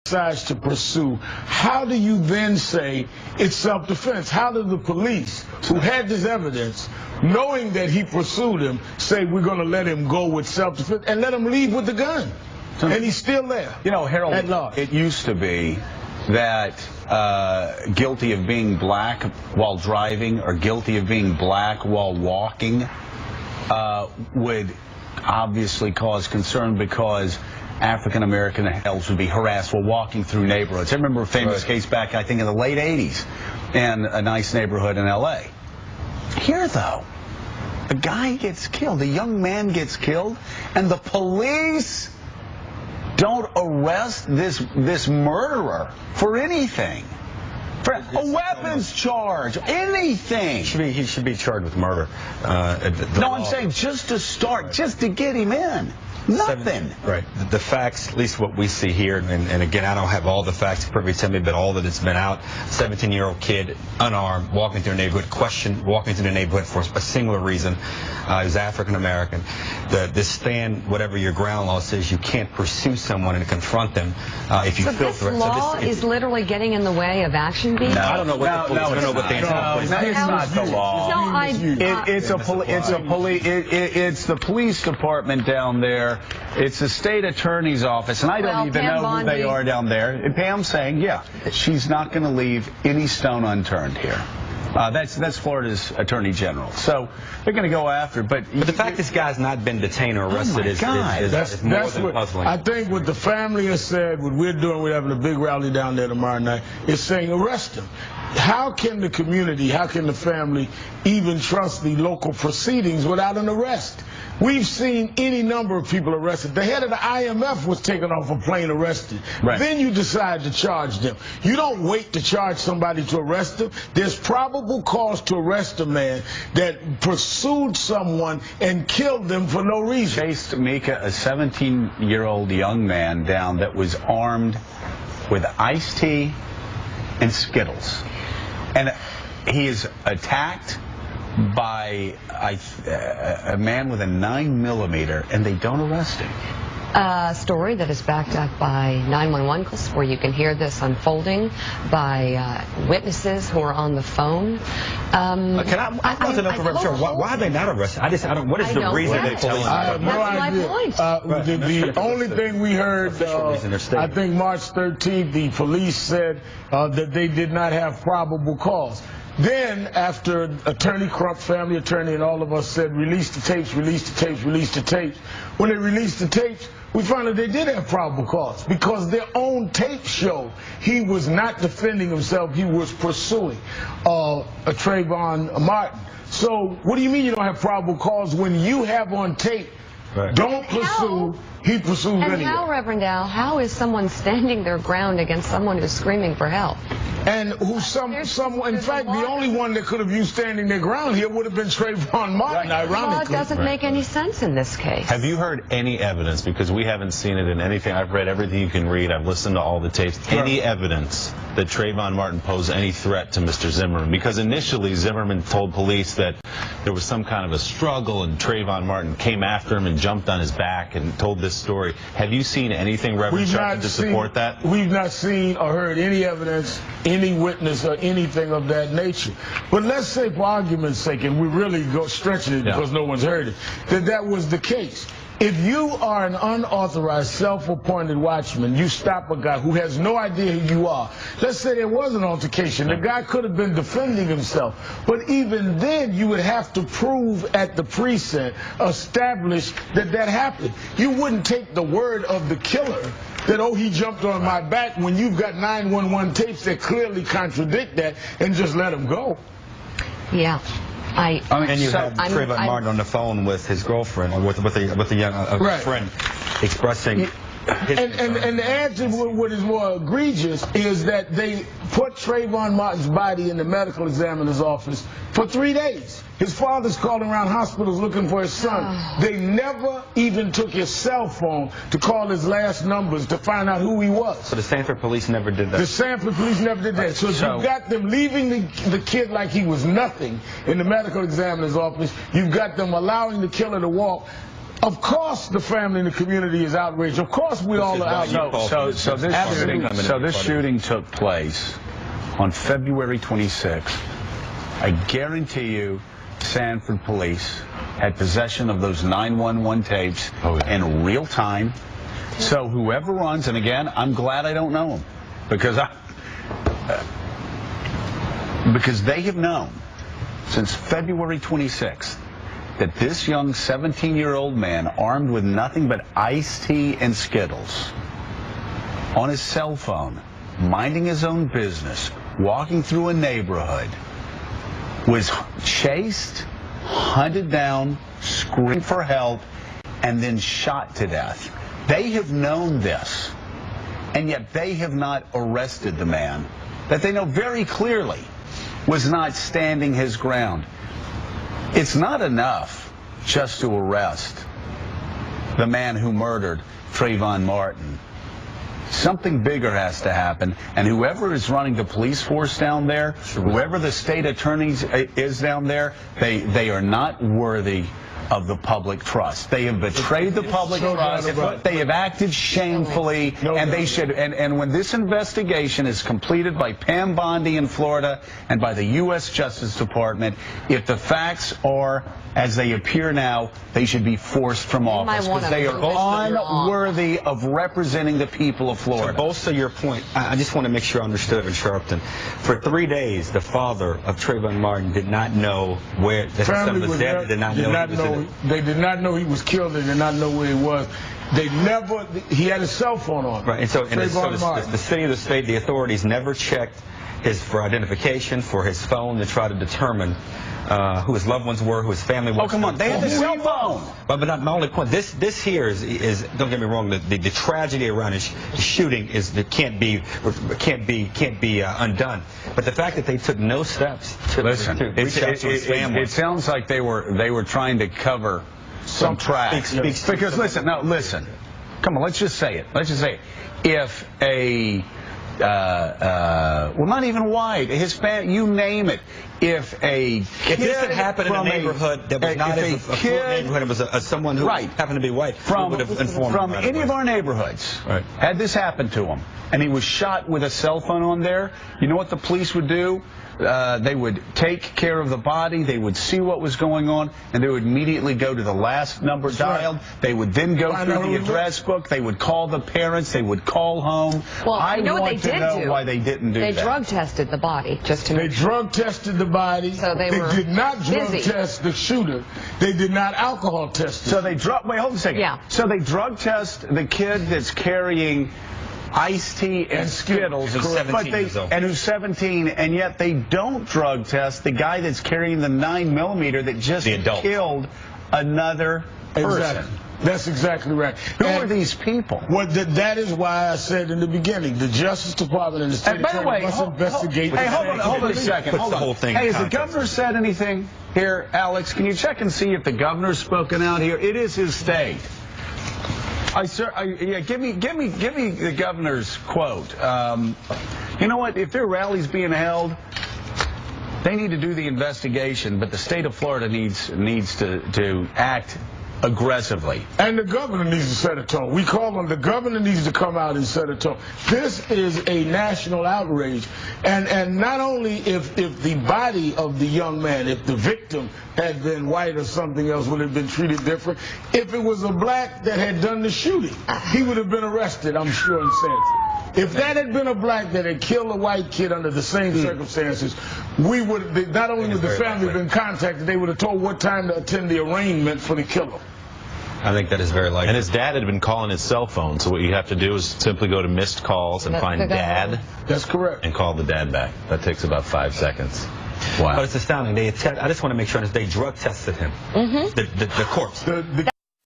decides to pursue, how do you then say it's self-defense? How do the police, who had this evidence, knowing that he pursued him, say we're going to let him go with self-defense and let him leave with the gun? And he's still there. You know, Harold, it used to be that guilty of being black while driving or guilty of being black while walking would obviously cause concern because African-American males would be harassed while walking through neighborhoods. I remember a famous case back, I think, in the late 80s in a nice neighborhood in L.A. Here, though, the guy gets killed, the young man gets killed, and the police don't arrest this murderer for anything. For a weapons charge, anything. He should be charged with murder. No, I'm saying just to start, just to get him in. Nothing. Right. The facts, at least what we see here, and again, I don't have all the facts privy to me, but all that it's been out. 17-year-old kid, unarmed, walking through a neighborhood, walking through the neighborhood for a singular reason. Is African American. This stand, whatever your ground law says, you can't pursue someone and confront them if you feel threatened. So this law is literally getting in the way of action being? No, I don't know what the police, I don't know what they it's not the law. It's the police department down there. It's the state attorney's office, and I don't even know who they are down there. And Pam's saying, yeah, she's not going to leave any stone unturned here. That's Florida's Attorney General. So they're going to go after it. But the fact this guy's not been detained or arrested is more than puzzling. I think what the family has said, what we're doing, we're having a big rally down there tomorrow night, is saying arrest him. How can the community, how can the family even trust the local proceedings without an arrest? We've seen any number of people arrested. The head of the IMF was taken off a plane arrested. Right. Then you decide to charge them. You don't wait to charge somebody to arrest them. There's probable cause to arrest a man that pursued someone and killed them for no reason. Chased Mika, a 17-year-old young man, down that was armed with iced tea and Skittles. And he is attacked by a man with a 9mm, and they don't arrest him. A story that is backed up by 911 calls, where you can hear this unfolding by witnesses who are on the phone. I'd like to know from Representative, why are they not arrested? I don't. What is the reason they're telling us? I have no idea. The only thing we heard, I think March 13th, the police said that they did not have probable cause. Then, after Attorney Crump, family attorney, and all of us said, release the tapes, release the tapes, release the tapes. When they released the tapes, we found that they did have probable cause because their own tapes show he was not defending himself, he was pursuing a Trayvon Martin. So, what do you mean you don't have probable cause when you have on tape, don't pursue, he pursues anyway? And how, Reverend Al, how is someone standing their ground against someone who's screaming for help? And who in fact, the only one that could have used standing their ground here would have been Trayvon Martin, ironically. Well, it doesn't make any sense in this case. Have you heard any evidence, because we haven't seen it in anything, I've read everything you can read, I've listened to all the tapes, any evidence that Trayvon Martin posed any threat to Mr. Zimmerman? Because initially Zimmerman told police that there was some kind of a struggle and Trayvon Martin came after him and jumped on his back and told this story. Have you seen anything, Reverend Sharpton, to support that? We've not seen or heard any evidence, any witness, or anything of that nature. But let's say, for argument's sake, and we really go stretching it because no one's heard it, that was the case. If you are an unauthorized, self-appointed watchman, you stop a guy who has no idea who you are. Let's say there was an altercation. The guy could have been defending himself. But even then, you would have to prove at the precinct, establish that happened. You wouldn't take the word of the killer that, oh, he jumped on my back, when you've got 911 tapes that clearly contradict that, and just let him go. Yeah. And you have Trayvon Martin on the phone with his girlfriend, or with a young friend, expressing his and the answer, what is more egregious, is that they put Trayvon Martin's body in the medical examiner's office for 3 days. His father's calling around hospitals looking for his son. They never even took his cell phone to call his last numbers to find out who he was. So the Sanford police never did that? The Sanford police never did that. So you've got them leaving the kid like he was nothing in the medical examiner's office. You've got them allowing the killer to walk Of course the family and the community is outraged. Of course we all are outraged. So this shooting took place on February 26th. I guarantee you Sanford police had possession of those 911 tapes in real time. So whoever runs, and again, I'm glad I don't know them, because they have known since February 26th that this young 17-year-old man, armed with nothing but iced tea and Skittles, on his cell phone, minding his own business, walking through a neighborhood, was chased, hunted down, screamed for help, and then shot to death. They have known this, and yet they have not arrested the man that they know very clearly was not standing his ground. It's not enough just to arrest the man who murdered Trayvon Martin. Something bigger has to happen, and whoever is running the police force down there, whoever the state attorney is down there, they are not worthy of the public trust. They have betrayed the public trust. They have acted shamefully, and they should. And when this investigation is completed by Pam Bondi in Florida and by the U.S. Justice Department, if the facts are as they appear now, they should be forced from office because they are unworthy of representing the people of Florida. To bolster your point, I just want to make sure I understood in Sharpton. For 3 days, the father of Trayvon Martin did not know where his son was dead. They did not know he was killed. They did not know where he was. He had his cell phone on. Right, and so the city or the state, the authorities never checked for identification, for his phone, to try to determine who his loved ones were, who his family was. Oh, come on, they had the cell phone. But my only point, this here is don't get me wrong, the tragedy around his shooting can't be undone. But the fact that they took no steps to reach out to his family. It sounds like they were trying to cover some tracks. Because listen. Come on, let's just say it. If a well, not even white, Hispanic, you name it. If this had happened in a neighborhood that was not a neighborhood, it was someone who happened to be white, would have informed from any of our neighborhoods, had this happened to him, and he was shot with a cell phone on there, you know what the police would do? They would take care of the body, they would see what was going on, and they would immediately go to the last number dialed. They would then go through the address book, they would call the parents, they would call home. Well, I want to know why they didn't do that. They drug tested the body, just to They drug tested the body. So they did not drug test the shooter. They did not alcohol test it. So they wait, hold a second. Yeah. So they drug test the kid that's carrying iced tea and Skittles, who's 17 years old. And who's 17, and yet they don't drug test the guy that's carrying the 9mm that just killed another person. Exactly. That's exactly right. Who are these people? Well, that is why I said in the beginning, the Justice Department and the state attorney must investigate. Hold on a second. Puts the whole thing Hey, in has the governor said anything here, Alex? Can you check and see if the governor's spoken out here? It is his state. Give me the governor's quote. You know what? If there are rallies being held, they need to do the investigation, but the state of Florida needs to act aggressively. And the governor needs to set a tone. We call him. The governor needs to come out and set a tone. This is a national outrage. And not only if the body of the young man, if the victim had been white or something else, would have been treated different. If it was a black that had done the shooting, he would have been arrested, I'm sure, in Sanford. If that had been a black that had killed a white kid under the same circumstances, we would not only would the family have been contacted, they would have told what time to attend the arraignment for the killer. I think that is very likely. And his dad had been calling his cell phone, so what you have to do is simply go to missed calls and find dad. That's correct. And call the dad back. That takes about 5 seconds. Wow. But it's astounding. I just want to make sure that they drug tested him. The corpse.